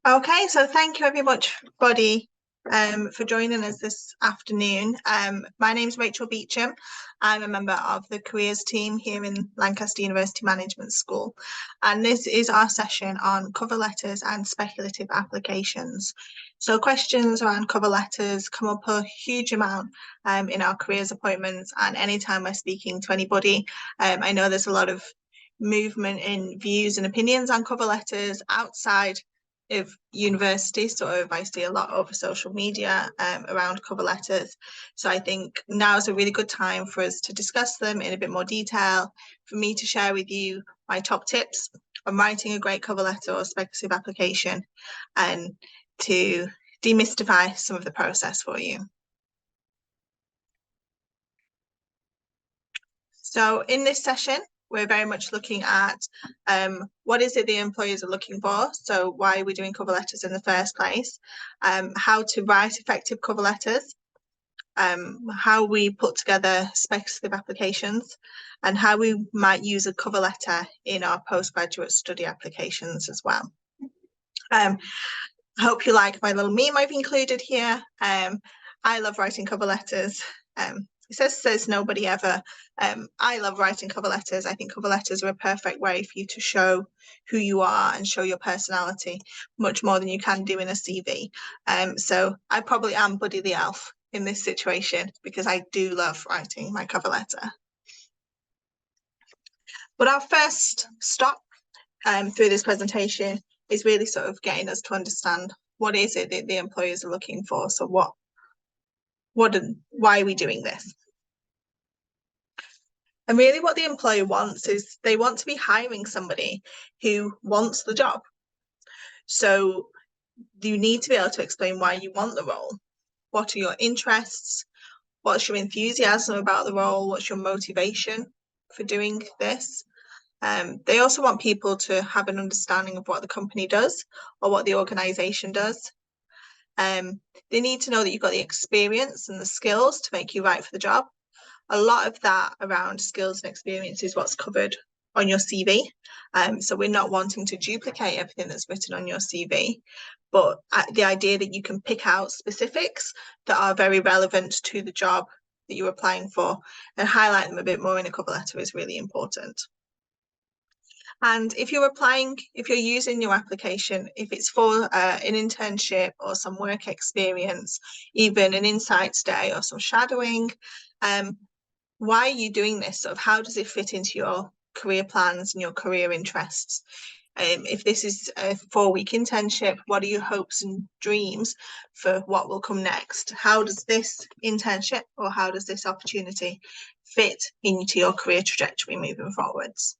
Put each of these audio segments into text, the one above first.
Okay, so thank you everybody for joining us this afternoon. My name is Rachel Beecham. I'm a member of the careers team here in Lancaster University Management School, and this is our session on cover letters and speculative applications. So questions around cover letters come up a huge amount in our careers appointments, and anytime we're speaking to anybody, I know there's a lot of movement in views and opinions on cover letters outside of university, sort of I see a lot over social media around cover letters. So I think now is a really good time for us to discuss them in a bit more detail, for me to share with you my top tips on writing a great cover letter or speculative application, and to demystify some of the process for you. So in this session, we're very much looking at what is it the employers are looking for. So why are we doing cover letters in the first place? How to write effective cover letters, how we put together speculative applications, and how we might use a cover letter in our postgraduate study applications as well. I hope you like my little meme I've included here. I love writing cover letters. It says nobody ever. I love writing cover letters. I think cover letters are a perfect way for you to show who you are and show your personality much more than you can do in a CV. So I probably am Buddy the Elf in this situation because I do love writing my cover letter. But our first stop through this presentation is really sort of getting us to understand what is it that the employers are looking for. So why are we doing this? And really what the employer wants is they want to be hiring somebody who wants the job. So you need to be able to explain why you want the role. What are your interests? What's your enthusiasm about the role? What's your motivation for doing this? They also want people to have an understanding of what the company does or what the organisation does. They need to know that you've got the experience and the skills to make you right for the job. A lot of that around skills and experience is what's covered on your CV. So we're not wanting to duplicate everything that's written on your CV, but the idea that you can pick out specifics that are very relevant to the job that you're applying for and highlight them a bit more in a cover letter is really important. And if you're using your application, if it's for an internship or some work experience, even an insights day or some shadowing, why are you doing this? Sort of how does it fit into your career plans and your career interests? If this is a 4-week internship, what are your hopes and dreams for what will come next? How does this internship or how does this opportunity fit into your career trajectory moving forwards?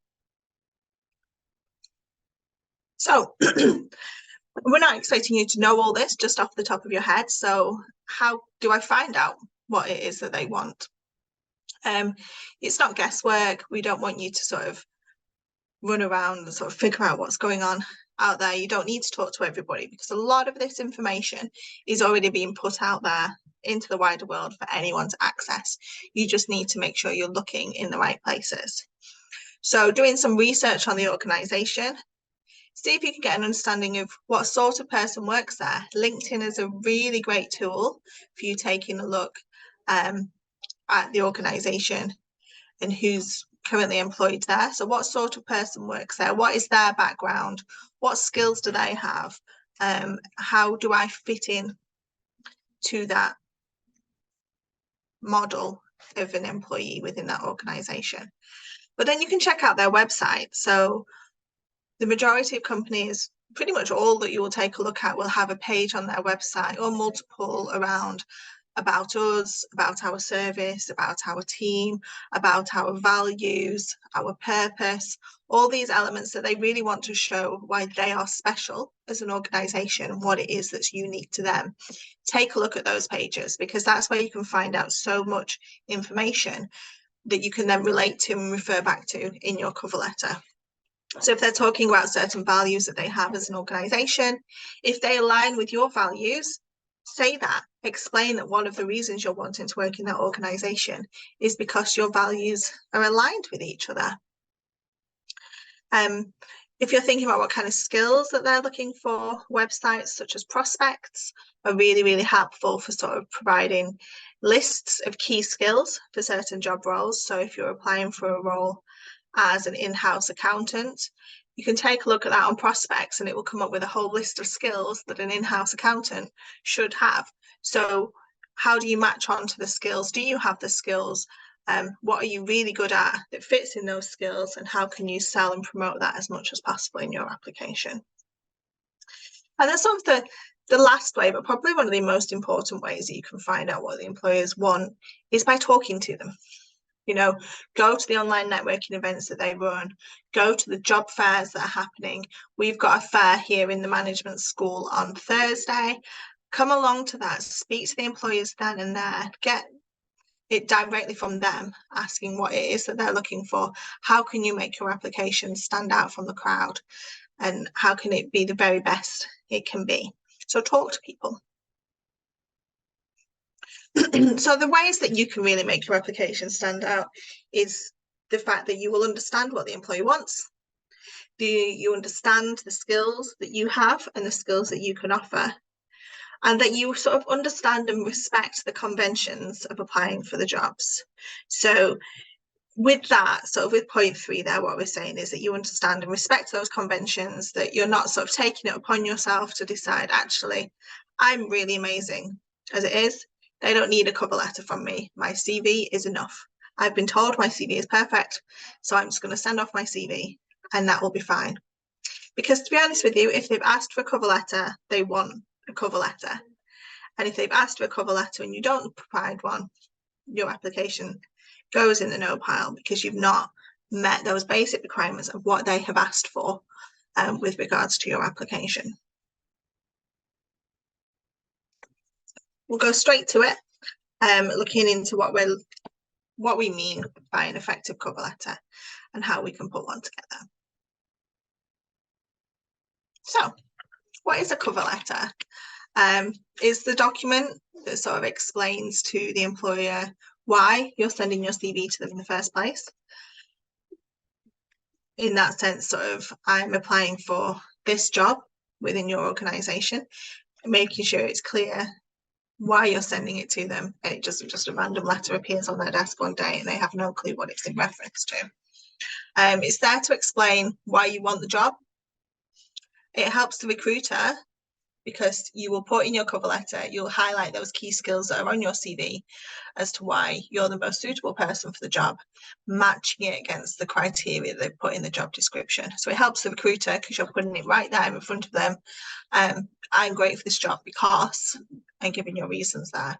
So we're not expecting you to know all this just off the top of your head. So how do I find out what it is that they want? It's not guesswork. We don't want you to sort of run around and sort of figure out what's going on out there. You don't need to talk to everybody because a lot of this information is already being put out there into the wider world for anyone to access. You just need to make sure you're looking in the right places. So doing some research on the organisation, see if you can get an understanding of what sort of person works there. LinkedIn is a really great tool for you taking a look at the organisation and who's currently employed there. So what sort of person works there? What is their background? What skills do they have? How do I fit in to that model of an employee within that organisation? But then you can check out their website. So the majority of companies, pretty much all that you will take a look at, will have a page on their website or multiple around about us, about our service, about our team, about our values, our purpose, all these elements that they really want to show why they are special as an organisation and what it is that's unique to them. Take a look at those pages because that's where you can find out so much information that you can then relate to and refer back to in your cover letter. So if they're talking about certain values that they have as an organisation, if they align with your values, say that. Explain that one of the reasons you're wanting to work in that organisation is because your values are aligned with each other. If you're thinking about what kind of skills that they're looking for, websites such as prospects are really, really helpful for sort of providing lists of key skills for certain job roles. So if you're applying for a role as an in-house accountant, you can take a look at that on prospects and it will come up with a whole list of skills that an in-house accountant should have. So how do you match on to the skills? Do you have the skills? What are you really good at that fits in those skills, and how can you sell and promote that as much as possible in your application? And that's sort of the last way, but probably one of the most important ways that you can find out what the employers want is by talking to them. You know, go to the online networking events that they run, go to the job fairs that are happening. We've got a fair here in the management school on Thursday. Come along to that, speak to the employers then and there, get it directly from them, asking what it is that they're looking for. How can you make your application stand out from the crowd? And how can it be the very best it can be? So talk to people. So the ways that you can really make your application stand out is the fact that you will understand what the employee wants. Do you understand the skills that you have and the skills that you can offer? And that you sort of understand and respect the conventions of applying for the jobs. So with that, sort of with point 3 there, what we're saying is that you understand and respect those conventions, that you're not sort of taking it upon yourself to decide, actually, I'm really amazing as it is. They don't need a cover letter from me. My CV is enough. I've been told my CV is perfect, so I'm just going to send off my CV and that will be fine. Because to be honest with you, if they've asked for a cover letter, they want a cover letter. And if they've asked for a cover letter and you don't provide one, your application goes in the no pile because you've not met those basic requirements of what they have asked for with regards to your application. We'll go straight to it, looking into what we mean by an effective cover letter and how we can put one together. So, what is a cover letter? Is the document that sort of explains to the employer why you're sending your CV to them in the first place. In that sense, sort of, I'm applying for this job within your organisation, making sure it's clear why you're sending it to them, and it just a random letter appears on their desk one day and they have no clue what it's in reference to. It's there to explain why you want the job. It helps the recruiter because you will put in your cover letter, you'll highlight those key skills that are on your CV as to why you're the most suitable person for the job, matching it against the criteria they've put in the job description. So it helps the recruiter because you're putting it right there in front of them. I'm great for this job because, and giving your reasons there.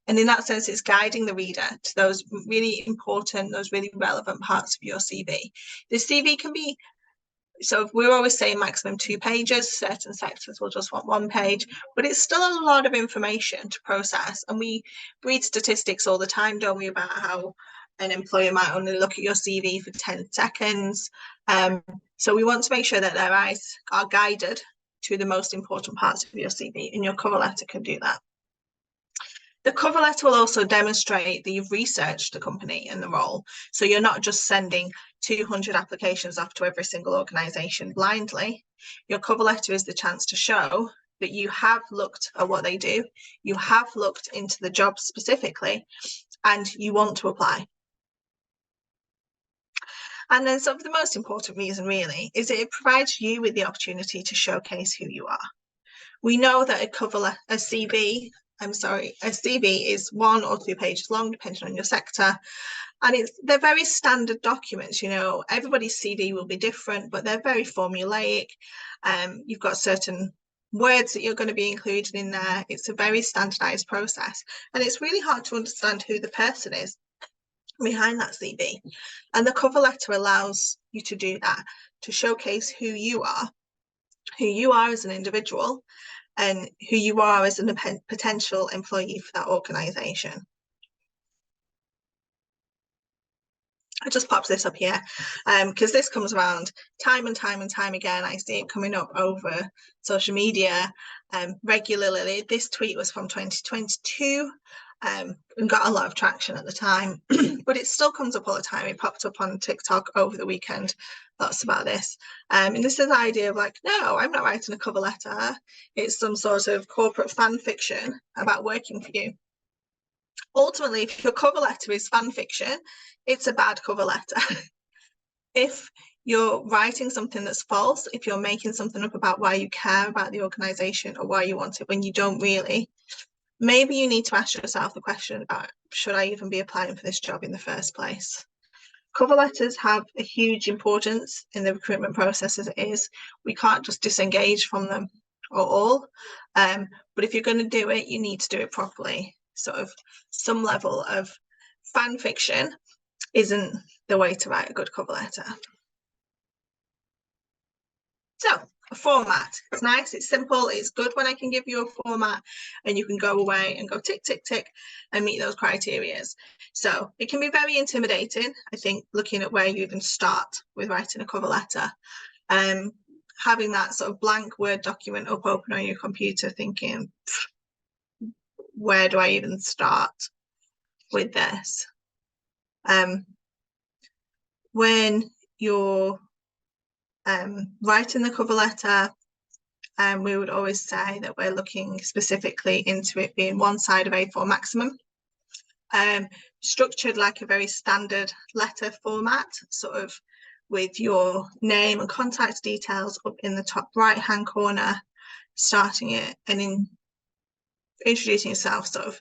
And in that sense, it's guiding the reader to those really important, those really relevant parts of your CV. The CV can be, so we're always saying maximum 2 pages, certain sectors will just want 1 page, but it's still a lot of information to process. And we read statistics all the time, don't we, about how an employer might only look at your CV for 10 seconds. So we want to make sure that their eyes are guided to the most important parts of your CV, and your cover letter can do that. The cover letter will also demonstrate that you've researched the company and the role. So you're not just sending 200 applications off to every single organisation blindly. Your cover letter is the chance to show that you have looked at what they do, you have looked into the job specifically, and you want to apply. And then sort of the most important reason really is that it provides you with the opportunity to showcase who you are. We know that a CV is 1 or 2 pages long, depending on your sector. And they're very standard documents, you know, everybody's CV will be different, but they're very formulaic. You've got certain words that you're going to be included in there. It's a very standardized process. And it's really hard to understand who the person is behind that CV. And the cover letter allows you to do that, to showcase who you are as an individual, and who you are as a potential employee for that organisation. I just popped this up here because this comes around time and time again. I see it coming up over social media regularly. This tweet was from 2022. and got a lot of traction at the time, but it still comes up all the time. It popped up on TikTok over the weekend, lots about this. And this is the idea of like, no, I'm not writing a cover letter. It's some sort of corporate fan fiction about working for you. Ultimately, if your cover letter is fan fiction, it's a bad cover letter. If you're writing something that's false, if you're making something up about why you care about the organisation or why you want it when you don't really, maybe you need to ask yourself the question about, should I even be applying for this job in the first place? Cover letters have a huge importance in the recruitment process as it is. We can't just disengage from them at all. But if you're going to do it, you need to do it properly. Sort of some level of fan fiction isn't the way to write a good cover letter. So a format, it's nice, it's simple, it's good when I can give you a format and you can go away and go tick, tick, tick and meet those criteria. So it can be very intimidating, I think, looking at where you even start with writing a cover letter. Having that sort of blank Word document up open on your computer thinking, where do I even start with this? When you're writing the cover letter, we would always say that we're looking specifically into it being one side of A4 maximum, structured like a very standard letter format, sort of with your name and contact details up in the top right hand corner, starting it and introducing yourself, sort of,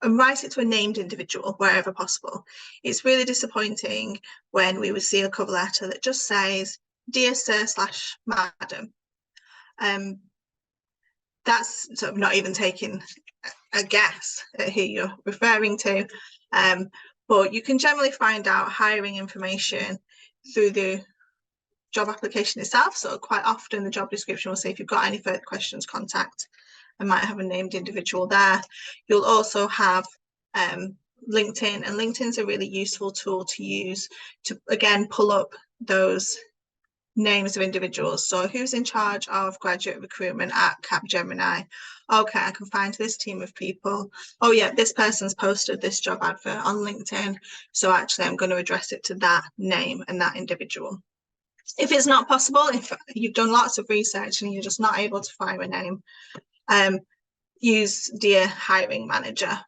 and write it to a named individual wherever possible. It's really disappointing when we would see a cover letter that just says, "Dear Sir / Madam." That's sort of not even taking a guess at who you're referring to. But you can generally find out hiring information through the job application itself. So quite often the job description will say, if you've got any further questions, contact. I might have a named individual there. You'll also have LinkedIn, and LinkedIn's a really useful tool to use to, again, pull up those names of individuals. So who's in charge of graduate recruitment at Capgemini? Okay, I can find this team of people. Oh yeah, this person's posted this job advert on LinkedIn. So actually I'm going to address it to that name and that individual. If it's not possible, if you've done lots of research and you're just not able to find a name, use Dear Hiring Manager.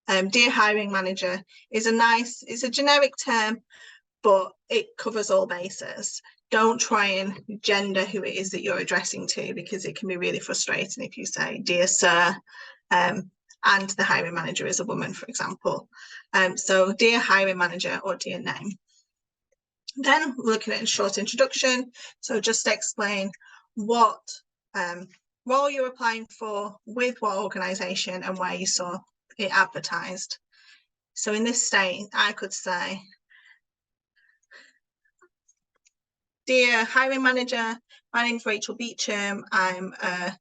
Dear Hiring Manager is it's a generic term, but it covers all bases. Don't try and gender who it is that you're addressing to, because it can be really frustrating if you say, "Dear Sir," and the hiring manager is a woman, for example. So Dear Hiring Manager or Dear Name. Then we're looking at a short introduction. So just explain what role you're applying for, with what organisation, and where you saw it advertised. So in this state, I could say, "Dear Hiring Manager, my name is Rachel Beecham. I'm an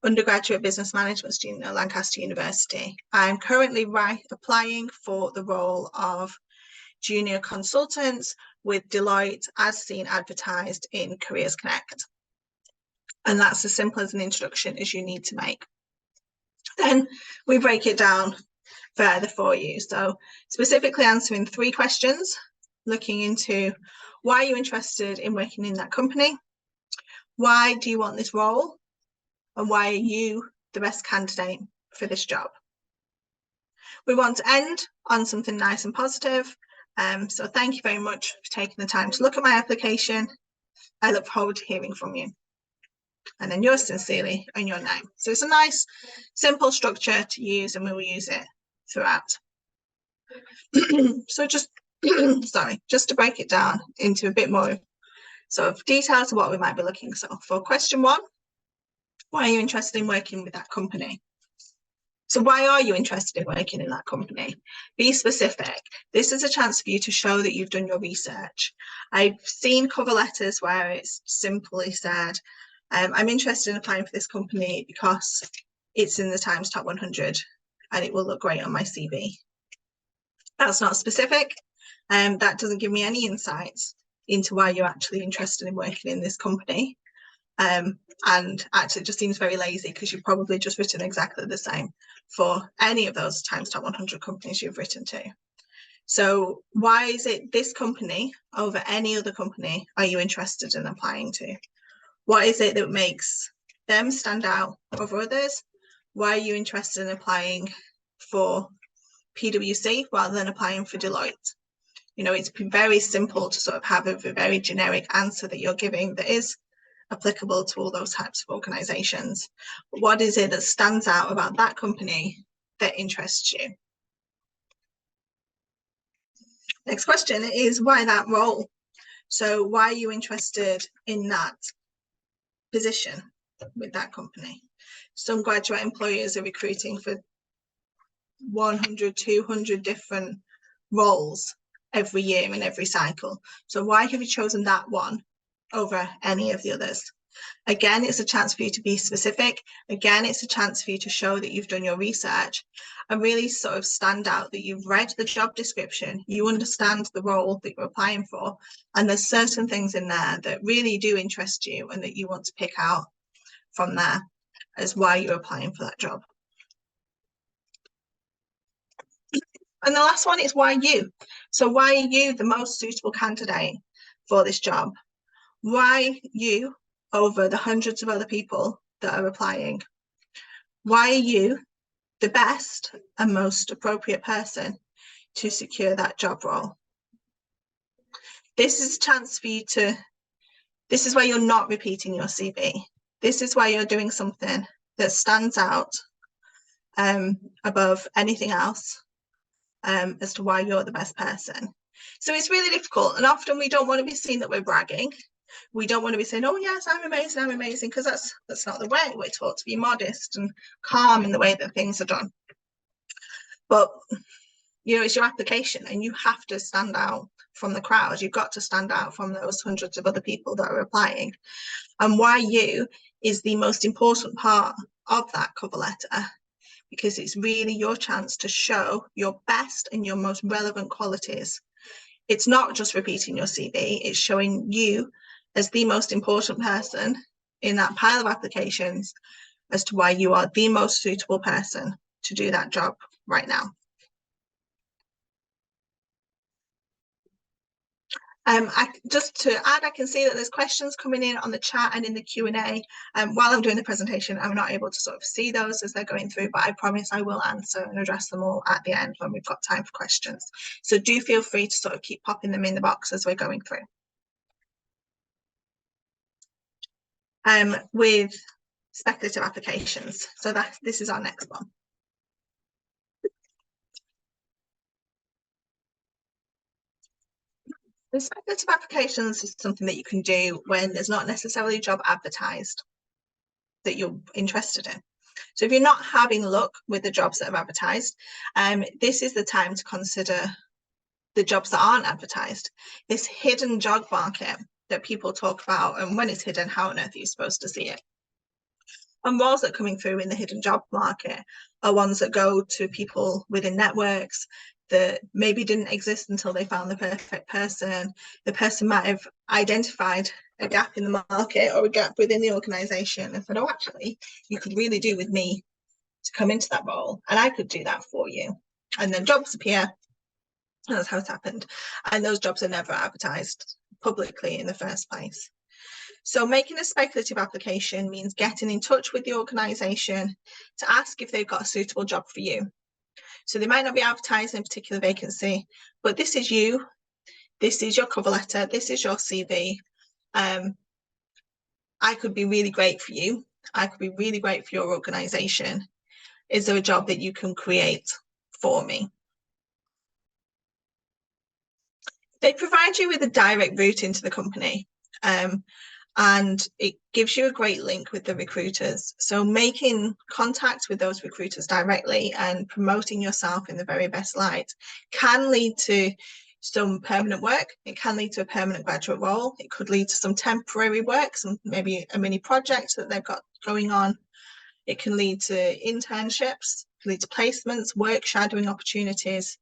undergraduate business management student at Lancaster University. I'm currently applying for the role of junior consultant with Deloitte, as seen advertised in Careers Connect." And that's as simple as an introduction as you need to make. Then we break it down further for you. So specifically answering 3 questions, looking into why are you interested in working in that company? Why do you want this role? And why are you the best candidate for this job? We want to end on something nice and positive. So thank you very much for taking the time to look at my application. I look forward to hearing from you. And then yours sincerely and your name. So it's a nice, simple structure to use, and we will use it throughout. So just to break it down into a bit more sort of detail to what we might be looking. So for question 1, why are you interested in working with that company? So why are you interested in working in that company? Be specific. This is a chance for you to show that you've done your research. I've seen cover letters where it's simply said, I'm interested in applying for this company because it's in the Times Top 100 and it will look great on my CV. That's not specific. That doesn't give me any insights into why you're actually interested in working in this company. And actually it just seems very lazy because you've probably just written exactly the same for any of those Times Top 100 companies you've written to. So why is it this company over any other company are you interested in applying to? What is it that makes them stand out over others? Why are you interested in applying for PwC rather than applying for Deloitte? You know, it's very simple to sort of have a very generic answer that you're giving that is applicable to all those types of organizations. But what is it that stands out about that company that interests you? Next question is why that role? So why are you interested in that position with that company? Some graduate employers are recruiting for 100, 200 different roles every year in every cycle. So why have you chosen that one over any of the others? Again, it's a chance for you to be specific. Again, it's a chance for you to show that you've done your research and really sort of stand out that you've read the job description, you understand the role that you're applying for, and there's certain things in there that really do interest you and that you want to pick out from there as why you're applying for that job. And the last one is why you. So why are you the most suitable candidate for this job? Why you over the hundreds of other people that are applying? Why are you the best and most appropriate person to secure that job role? This is a chance for you to, this is where you're not repeating your CV. This is why you're doing something that stands out above anything else as to why you're the best person. So it's really difficult, and often we don't want to be seen that we're bragging. We don't want to be saying, oh yes, I'm amazing, because that's not the way. We're taught to be modest and calm in the way that things are done. But you know, it's your application and you have to stand out from the crowd. You've got to stand out from those hundreds of other people that are applying. And why you is the most important part of that cover letter, because it's really your chance to show your best and your most relevant qualities. It's not just repeating your CV, it's showing you as the most important person in that pile of applications as to why you are the most suitable person to do that job right now. Just to add, I can see that there's questions coming in on the chat and in the Q&A. While I'm doing the presentation, I'm not able to sort of see those as they're going through, but I promise I will answer and address them all at the end when we've got time for questions. So do feel free to sort of keep popping them in the box as we're going through. With speculative applications. So this is our next one. The speculative applications is something that you can do when there's not necessarily a job advertised that you're interested in. So if you're not having luck with the jobs that are advertised, this is the time to consider the jobs that aren't advertised. This hidden job market that people talk about, and when it's hidden, how on earth are you supposed to see it? And roles that are coming through in the hidden job market are ones that go to people within networks that maybe didn't exist until they found the perfect person. The person might have identified a gap in the market or a gap within the organization and said, oh, actually, you could really do with me to come into that role, and I could do that for you. And then jobs appear. That's how it's happened. And those jobs are never advertised publicly in the first place. So making a speculative application means getting in touch with the organisation to ask if they've got a suitable job for you. So they might not be advertising a particular vacancy, but this is you, this is your cover letter, this is your CV. I could be really great for you. I could be really great for your organisation. Is there a job that you can create for me? They provide you with a direct route into the company. And it gives you a great link with the recruiters. So making contact with those recruiters directly and promoting yourself in the very best light can lead to some permanent work. It can lead to a permanent graduate role. It could lead to some temporary work, some maybe a mini project that they've got going on. It can lead to internships, lead to placements, work shadowing opportunities.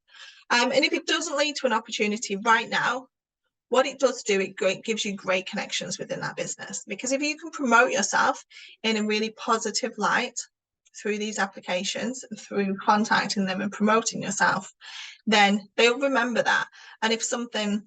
And if it doesn't lead to an opportunity right now, what it does do, it gives you great connections within that business. Because if you can promote yourself in a really positive light through these applications, through contacting them and promoting yourself, then they'll remember that. And if something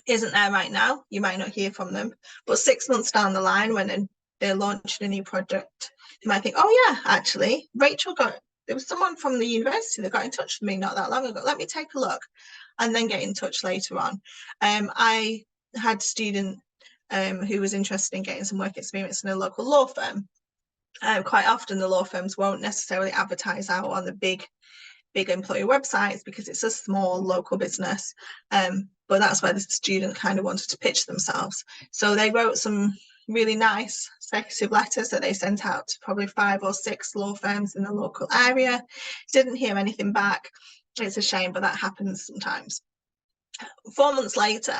isn't there right now, you might not hear from them. But 6 months down the line, when they're launching a new product, you might think, oh yeah, actually, there was someone from the university that got in touch with me not that long ago. Let me take a look, and then get in touch later on. I had a student who was interested in getting some work experience in a local law firm. Quite often the law firms won't necessarily advertise out on the big employer websites because it's a small local business, but that's where the student kind of wanted to pitch themselves. So they wrote some really nice speculative letters that they sent out to probably 5 or 6 law firms in the local area. Didn't hear anything back. It's a shame, but that happens sometimes. 4 months later,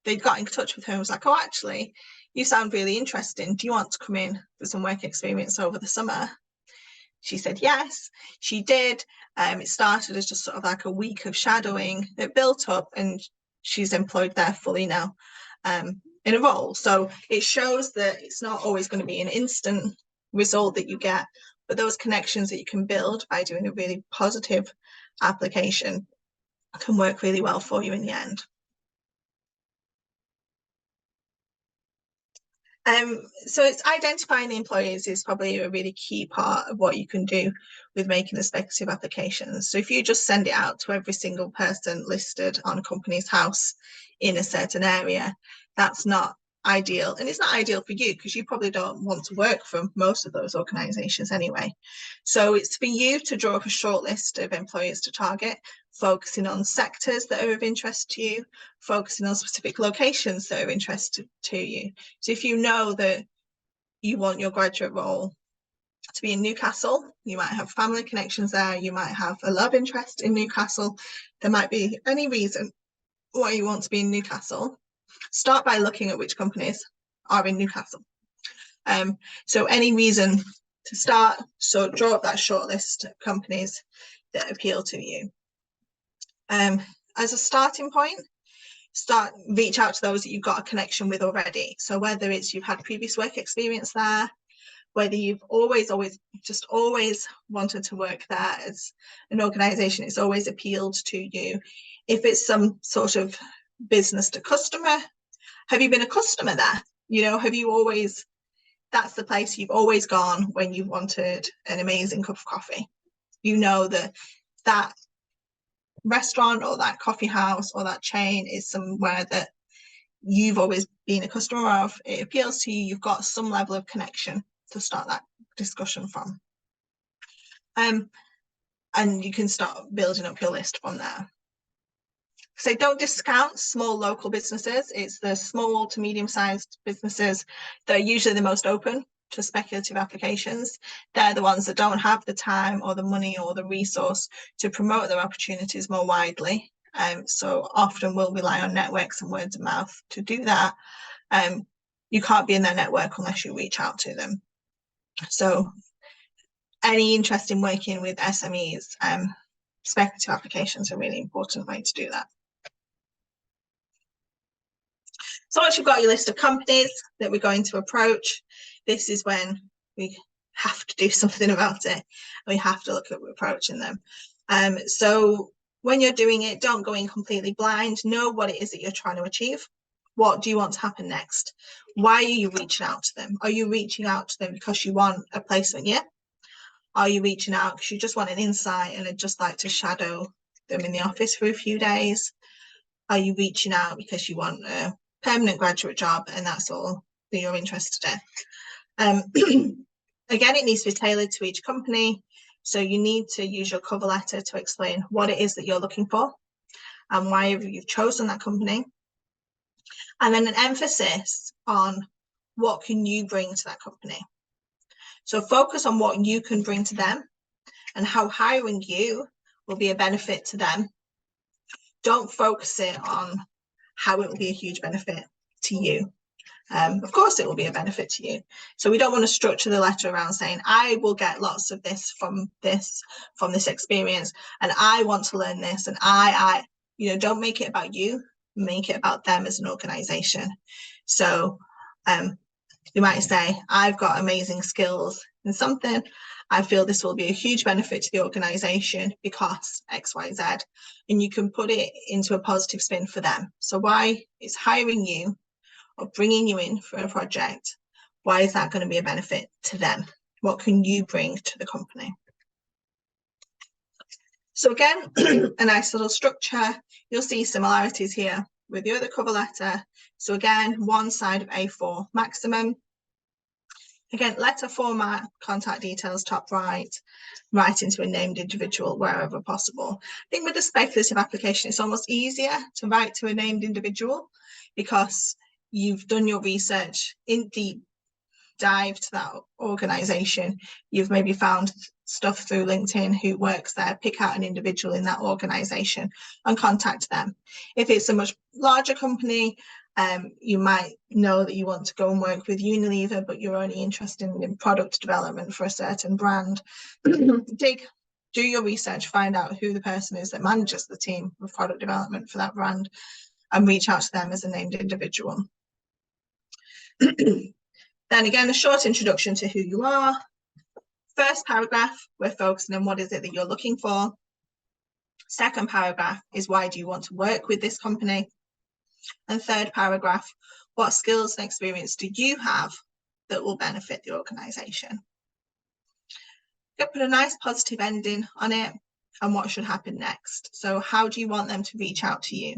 they got in touch with her and was like, oh, actually, you sound really interesting. Do you want to come in for some work experience over the summer? She said yes, she did. It started as just sort of like a week of shadowing. It built up and she's employed there fully now in a role. So it shows that it's not always going to be an instant result that you get, but those connections that you can build by doing a really positive application can work really well for you in the end. So it's identifying the employees is probably a really key part of what you can do with making a speculative application. So if you just send it out to every single person listed on a company's house in a certain area, that's not ideal. And it's not ideal for you because you probably don't want to work for most of those organizations anyway. So it's for you to draw up a short list of employers to target, focusing on sectors that are of interest to you, focusing on specific locations that are of interest to you. So if you know that you want your graduate role to be in Newcastle, you might have family connections there, you might have a love interest in Newcastle, there might be any reason why you want to be in Newcastle. Start by looking at which companies are in Newcastle. So any reason to start, so draw up that short list of companies that appeal to you. As a starting point, reach out to those that you've got a connection with already. So whether it's you've had previous work experience there, whether you've always wanted to work there as an organization, it's always appealed to you. If it's some sort of business to customer, have you been a customer there? You know, have you always, that's the place you've always gone when you wanted an amazing cup of coffee. You know that that restaurant or that coffee house or that chain is somewhere that you've always been a customer of. It appeals to you. You've got some level of connection to start that discussion from. And you can start building up your list from there. So don't discount small local businesses. It's the small to medium-sized businesses that are usually the most open to speculative applications. They're the ones that don't have the time or the money or the resource to promote their opportunities more widely. So often we'll rely on networks and words of mouth to do that. You can't be in their network unless you reach out to them. So any interest in working with SMEs, speculative applications are a really important way to do that. So once you've got your list of companies that we're going to approach, this is when we have to do something about it. We have to look at approaching them. So when you're doing it, don't go in completely blind. Know what it is that you're trying to achieve. What do you want to happen next? Why are you reaching out to them? Are you reaching out to them because you want a placement year? Are you reaching out because you just want an insight and would just like to shadow them in the office for a few days? Are you reaching out because you want a permanent graduate job and that's all that you're interested in? Again, it needs to be tailored to each company. So you need to use your cover letter to explain what it is that you're looking for and why you've chosen that company. And then an emphasis on what can you bring to that company. So focus on what you can bring to them and how hiring you will be a benefit to them. Don't focus it on how it will be a huge benefit to you. Of course, it will be a benefit to you. So we don't want to structure the letter around saying, I will get lots of this from this experience, and I want to learn this, and don't make it about you. make it about them as an organisation. So you might say, I've got amazing skills in something. I feel this will be a huge benefit to the organisation because X, Y, Z. And you can put it into a positive spin for them. So why is hiring you or bringing you in for a project, why is that going to be a benefit to them? What can you bring to the company? So again, a nice little structure. You'll see similarities here with the other cover letter. So again, one side of A4 maximum. Again, letter format, contact details, top right, write into a named individual wherever possible. I think with the speculative application, it's almost easier to write to a named individual because you've done your research in deep dive to that organisation. You've maybe found stuff through LinkedIn who works there, pick out an individual in that organisation and contact them. If it's a much larger company, you might know that you want to go and work with Unilever, but you're only interested in product development for a certain brand. Do your research, find out who the person is that manages the team of product development for that brand and reach out to them as a named individual. Then again, a short introduction to who you are. First paragraph, we're focusing on what is it that you're looking for. Second paragraph is why do you want to work with this company? And third paragraph, what skills and experience do you have that will benefit the organisation? Put a nice positive ending on it and what should happen next. So how do you want them to reach out to you?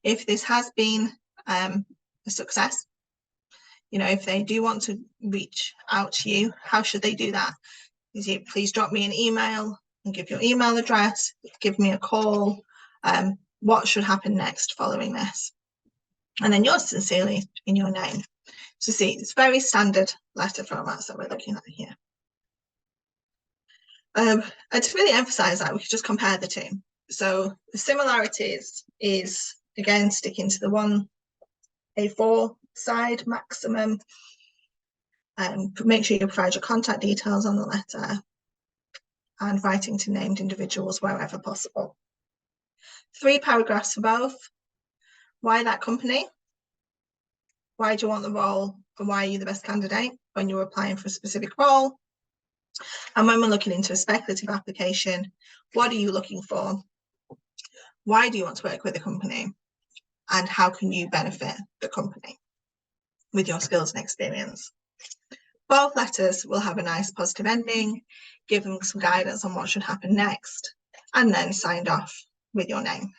If this has been a success, you know, if they do want to reach out to you, how should they do that? Is it please drop me an email and give your email address, give me a call. What should happen next following this? And then yours sincerely in your name. So see, it's very standard letter formats that we're looking at here. And to really emphasize that, we could just compare the two. So the similarities is, again, sticking to the one A4 side maximum. Make sure you provide your contact details on the letter and writing to named individuals wherever possible. 3 paragraphs for both. Why that company? Why do you want the role? And why are you the best candidate when you're applying for a specific role? And when we're looking into a speculative application, what are you looking for? Why do you want to work with a company? And how can you benefit the company with your skills and experience? Both letters will have a nice positive ending, giving some guidance on what should happen next, and then signed off with your name.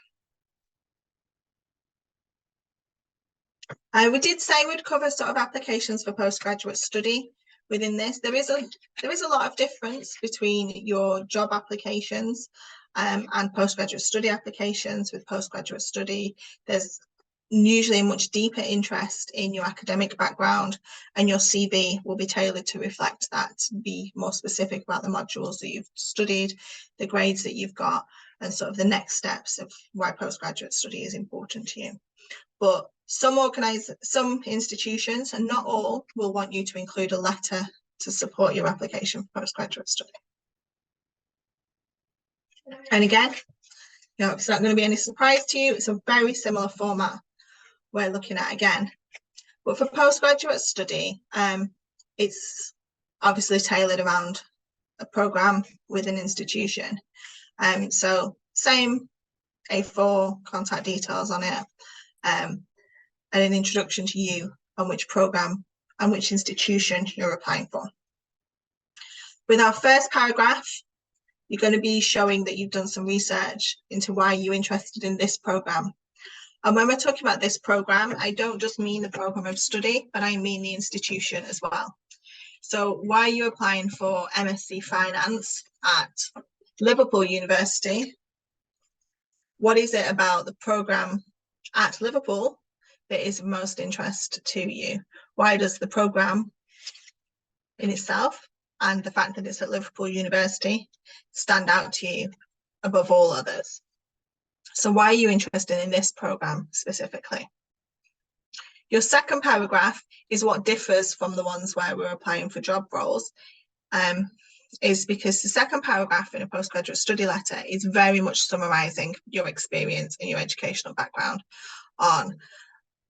We did say we'd cover sort of applications for postgraduate study within this. There is a lot of difference between your job applications and postgraduate study applications. With postgraduate study, there's usually a much deeper interest in your academic background, and your CV will be tailored to reflect that, to be more specific about the modules that you've studied, the grades that you've got, and sort of the next steps of why postgraduate study is important to you. But some institutions, and not all, will want you to include a letter to support your application for postgraduate study. And again, you know, it's not going to be any surprise to you. It's a very similar format we're looking at again. But for postgraduate study, it's obviously tailored around a programme with an institution. So same A4, contact details on it, and an introduction to you on which programme and which institution you're applying for. With our first paragraph, you're going to be showing that you've done some research into why you're interested in this programme. And when we're talking about this programme, I don't just mean the programme of study, but I mean the institution as well. So why are you applying for MSc Finance at Liverpool University? What is it about the programme at Liverpool that is of most interest to you? Why does the programme in itself and the fact that it's at Liverpool University stand out to you above all others? So why are you interested in this programme specifically? Your second paragraph is what differs from the ones where we're applying for job roles. is because the second paragraph in a postgraduate study letter is very much summarising your experience and your educational background on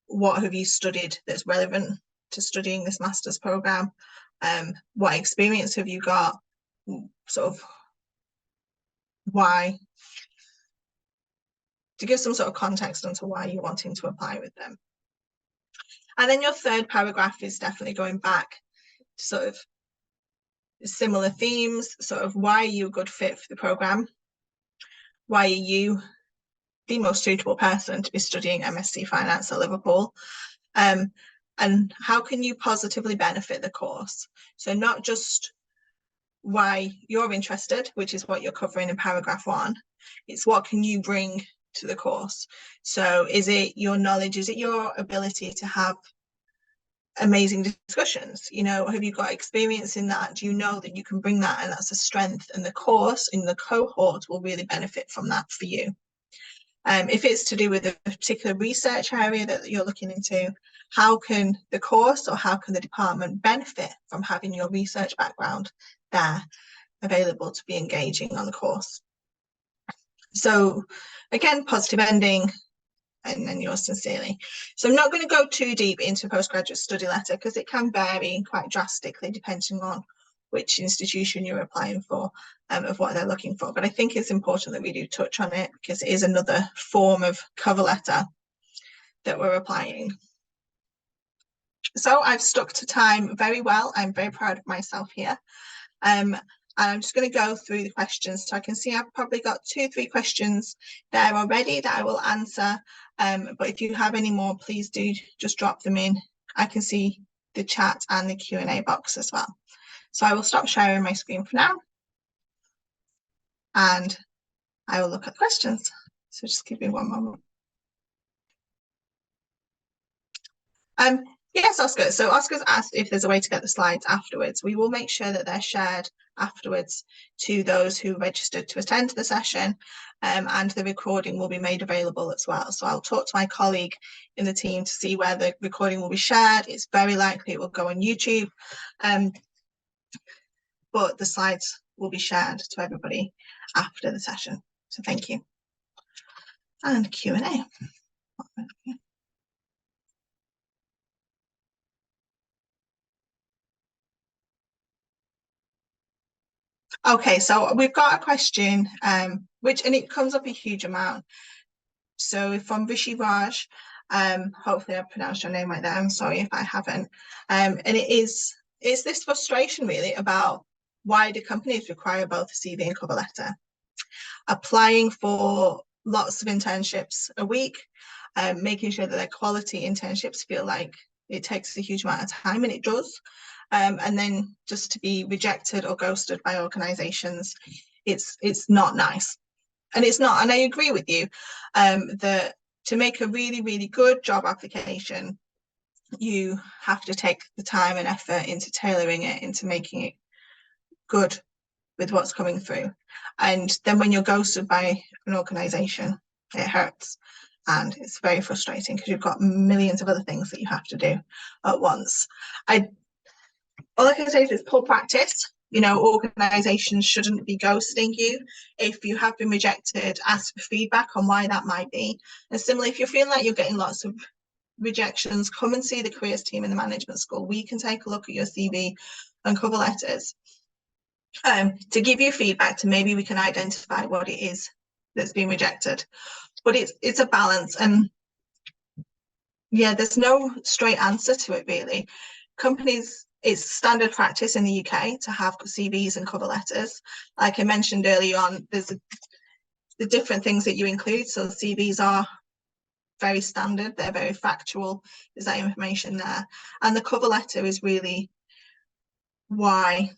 what have you studied that's relevant to studying this master's programme, what experience have you got, sort of why, to give some sort of context onto why you're wanting to apply with them. And then your third paragraph is definitely going back to sort of similar themes, sort of why are you a good fit for the programme? Why are you the most suitable person to be studying MSc Finance at Liverpool? And how can you positively benefit the course? So not just why you're interested, which is what you're covering in paragraph 1, it's what can you bring to the course. So is it your knowledge, is it your ability to have amazing discussions? You know, have you got experience in that? Do you know that you can bring that, and that's a strength, and the course in the cohort will really benefit from that for you. If it's to do with a particular research area that you're looking into, how can the course or how can the department benefit from having your research background there available to be engaging on the course? So again, positive ending, and then yours sincerely. So I'm not going to go too deep into postgraduate study letter because it can vary quite drastically depending on which institution you're applying for, of what they're looking for. But I think it's important that we do touch on it because it is another form of cover letter that we're applying. So I've stuck to time very well. I'm very proud of myself here. And I'm just going to go through the questions. So I can see I've probably got 2-3 questions there already that I will answer. But if you have any more, please do just drop them in. I can see the chat and the Q&A box as well. So I will stop sharing my screen for now. And I will look at questions. So just give me one moment. Yes, Oscar. So Oscar's asked if there's a way to get the slides afterwards. We will make sure that they're shared afterwards to those who registered to attend the session, and the recording will be made available as well. So I'll talk to my colleague in the team to see where the recording will be shared. It's very likely it will go on YouTube, but the slides will be shared to everybody after the session. So thank you. And Q&A. Okay, so we've got a question, and it comes up a huge amount. So from Rishi Raj, hopefully I pronounced your name right there. I'm sorry if I haven't. And it is this frustration really about why do companies require both a CV and cover letter? Applying for lots of internships a week, making sure that they're quality internships, feel like it takes a huge amount of time, and it does. And then just to be rejected or ghosted by organisations, it's not nice. And it's not, and I agree with you, that to make a really, really good job application, you have to take the time and effort into tailoring it, into making it good with what's coming through. And then when you're ghosted by an organisation, it hurts. And it's very frustrating because you've got millions of other things that you have to do at once. All I can say is it's poor practice. You know, organisations shouldn't be ghosting you. If you have been rejected, ask for feedback on why that might be. And similarly, if you're feeling like you're getting lots of rejections, come and see the careers team in the management school. We can take a look at your CV and cover letters to give you feedback, to maybe we can identify what it is that's been rejected. But it's a balance, and yeah, there's no straight answer to it really. Companies, it's standard practice in the UK to have CVs and cover letters. Like I mentioned earlier on, there's the different things that you include. So CVs are very standard, they're very factual, there's that information there. And the cover letter is really why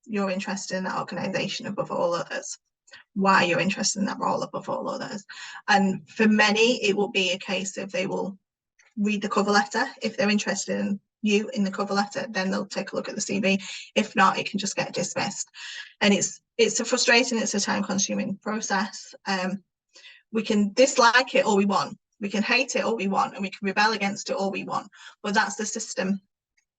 you're interested in that organisation above all others, why you're interested in that role above all others. And for many, it will be a case of they will read the cover letter. If they're interested in you in the cover letter, then they'll take a look at the CV. If not, it can just get dismissed. And it's a frustrating, it's a time-consuming process. We can dislike it all we want, we can hate it all we want, and we can rebel against it all we want, but that's the system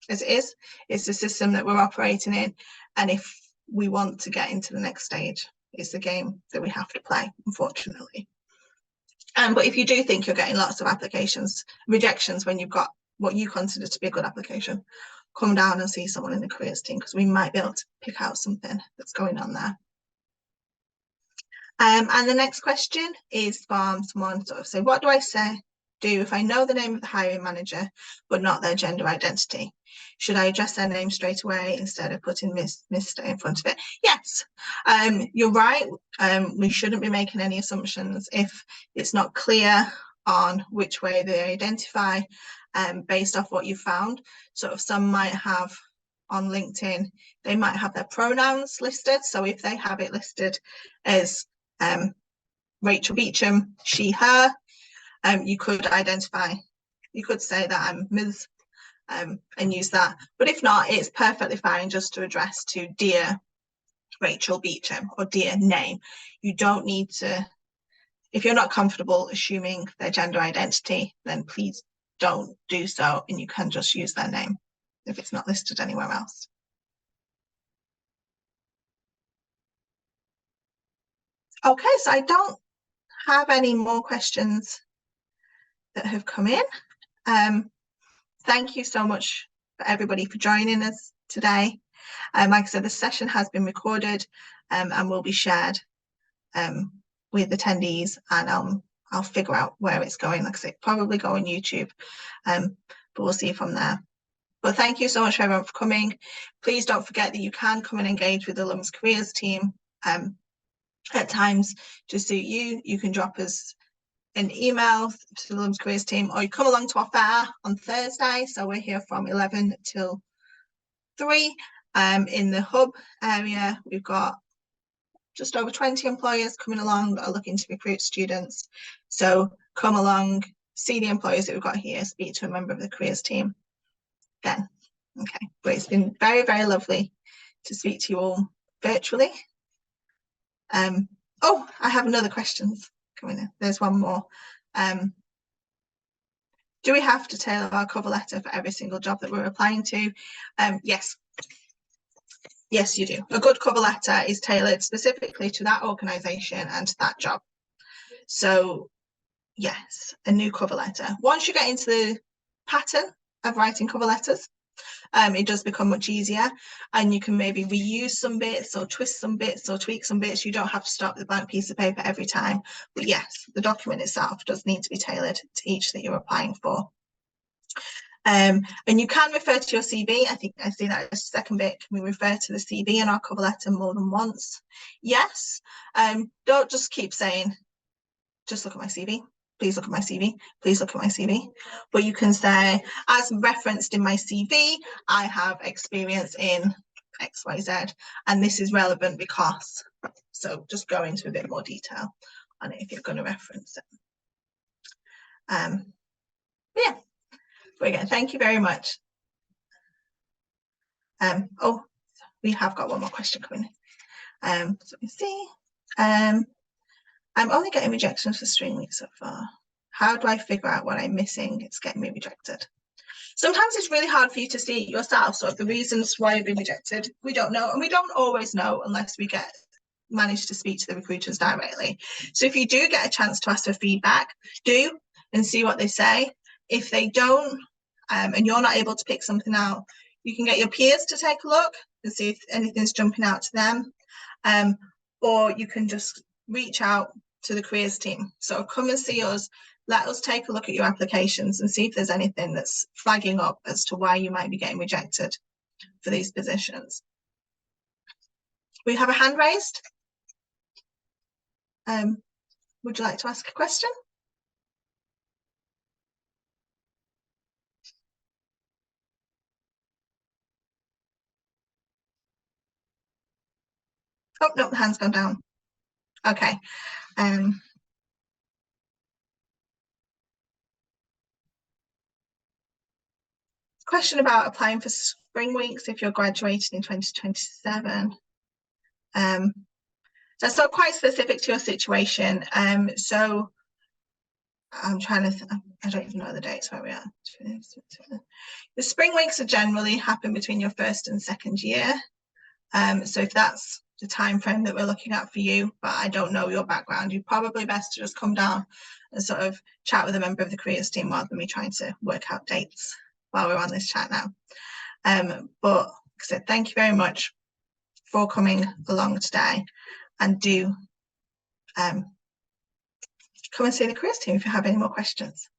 as it is. It's the system that we're operating in. And if we want to get into the next stage. It's the game that we have to play, unfortunately. But if you do think you're getting lots of rejections when you've got what you consider to be a good application, come down and see someone in the careers team, because we might be able to pick out something that's going on there. And the next question is from someone sort of say, what do I do if I know the name of the hiring manager, but not their gender identity? Should I address their name straight away instead of putting Mr. in front of it? Yes, you're right. We shouldn't be making any assumptions if it's not clear on which way they identify based off what you found. Sort of some might have on LinkedIn, they might have their pronouns listed. So if they have it listed as Rachel Beecham, she, her, you could say that I'm Ms. And use that. But if not, it's perfectly fine just to address to dear Rachel Beecham or dear name. You don't need to, if you're not comfortable assuming their gender identity, then please don't do so, and you can just use their name if it's not listed anywhere else. Okay, so I don't have any more questions that have come in. Thank you so much for everybody for joining us today. Like I said, the session has been recorded and will be shared with attendees, and I'll figure out where it's going. Like I said, probably go on YouTube, but we'll see from there. But thank you so much for everyone for coming. Please don't forget that you can come and engage with the LUMS Careers team at times to suit you. You can drop us an email to the LUMS Careers team, or you come along to our fair on Thursday. So we're here from 11 till 3 in the hub area. We've got just over 20 employers coming along that are looking to recruit students. So come along, see the employers that we've got here, speak to a member of the careers team then. Okay, but it's been very, very lovely to speak to you all virtually. Oh, I have another question coming in. There's one more. Do we have to tailor our cover letter for every single job that we're applying to? Yes. Yes, you do. A good cover letter is tailored specifically to that organisation and to that job. So, yes, a new cover letter. Once you get into the pattern of writing cover letters, it does become much easier, and you can maybe reuse some bits or twist some bits or tweak some bits. You don't have to start with a blank piece of paper every time. But yes, the document itself does need to be tailored to each that you're applying for. And you can refer to your CV. I think I see that as a second bit. Can we refer to the CV in our cover letter more than once? Yes. Don't just keep saying, just look at my CV. Please look at my CV. Please look at my CV. But you can say, as referenced in my CV, I have experience in X, Y, Z, and this is relevant because. So just go into a bit more detail on it if you're going to reference it. Yeah. But again, thank you very much. Oh, we have got one more question coming in. So let me see. I'm only getting rejections for string weeks so far. How do I figure out what I'm missing? It's getting me rejected. Sometimes it's really hard for you to see yourself. So the reasons why you've been rejected, we don't know, and we don't always know unless we manage to speak to the recruiters directly. So if you do get a chance to ask for feedback, do and see what they say. If they don't, and you're not able to pick something out, you can get your peers to take a look and see if anything's jumping out to them, or you can just reach out to the careers team. So come and see us, let us take a look at your applications and see if there's anything that's flagging up as to why you might be getting rejected for these positions. We have a hand raised. Would you like to ask a question? Oh, no, the hand's gone down. Okay. Question about applying for spring weeks if you're graduating in 2027. That's not quite specific to your situation. So I'm trying to, I don't even know the dates where we are. The spring weeks are generally happen between your first and second year. So if that's the time frame that we're looking at for you, but I don't know your background, you're probably best to just come down and sort of chat with a member of the careers team rather than me trying to work out dates while we're on this chat now. But like I said, thank you very much for coming along today, and do come and see the careers team if you have any more questions.